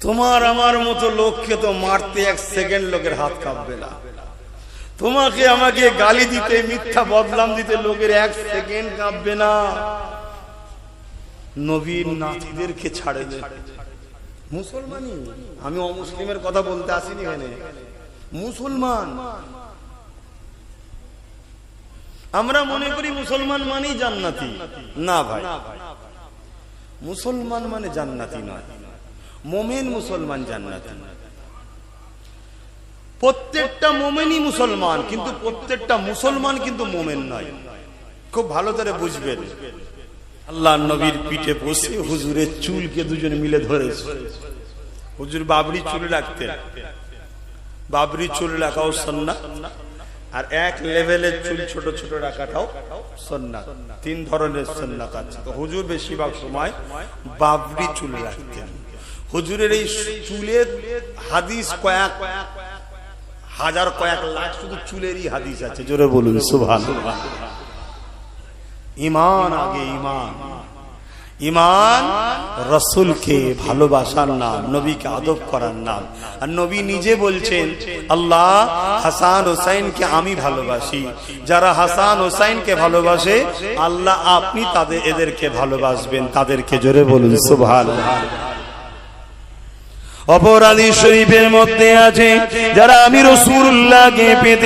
তোমার আমার মতো লোককে তো মারতে এক সেকেন্ড লোকের হাত কাঁপবে না। তোমাকে আমাকে গালি দিতে, মিথ্যা বদনাম দিতে লোকের এক সেকেন্ড কাঁপবে না। নবীর নাতিদেরকে ছাড়ে দে। মুসলমানই, আমি অমুসলিমের কথা বলতে আসিনি এখানে। মুসলমান, আমরা মনে করি মুসলমান মানেই জান্নাতি। না ভাই, মুসলমান মানে জান্নাতি নয়, মোমেন মুসলমান জান্নাতি। প্রত্যেকটা মোমেনই মুসলমান, কিন্তু প্রত্যেকটা মুসলমান কিন্তু মোমেন নয়। খুব ভালো করে বুঝবেন। আল্লাহ নবীর পিঠে বসে হুজুরের চুলকে দুজন মিলে ধরেছে। হুজুর বাবরি চুল রাখতেন, বাবরি চুল রাখাও সুন্নাত, আর এক লেভেলের চুল ছোট ছোট রাখাটাও সুন্নাত। তিন ধরনের সুন্নাত আছে। তো হুজুর বেশিরভাগ সময় বাবরি চুল রাখতেন। হুজুরের এই চুলের হাদিস কয়েক হাজার, কয়েক লাখ শুধু চুলেরই হাদিস আছে। জোরে বলুন সুবহানাল্লাহ। ঈমান আগে, ঈমান। ঈমান রাসূলকে ভালোবাসার নাম, নবীকে আদব করার নাম। আর নবী নিজে বলছেন, আল্লাহ হাসান হোসাইনকে আমি ভালোবাসি। যারা হাসান হোসাইনকে ভালোবাসে আল্লাহ আপনি তাদের এদেরকে ভালোবাসবেন, তাদেরকে। জোরে বলুন সুবহানাল্লাহ। অপর হাদিস শরীফের মধ্যে আছে, যারা আমি রাসূলুল্লাহকে পেতে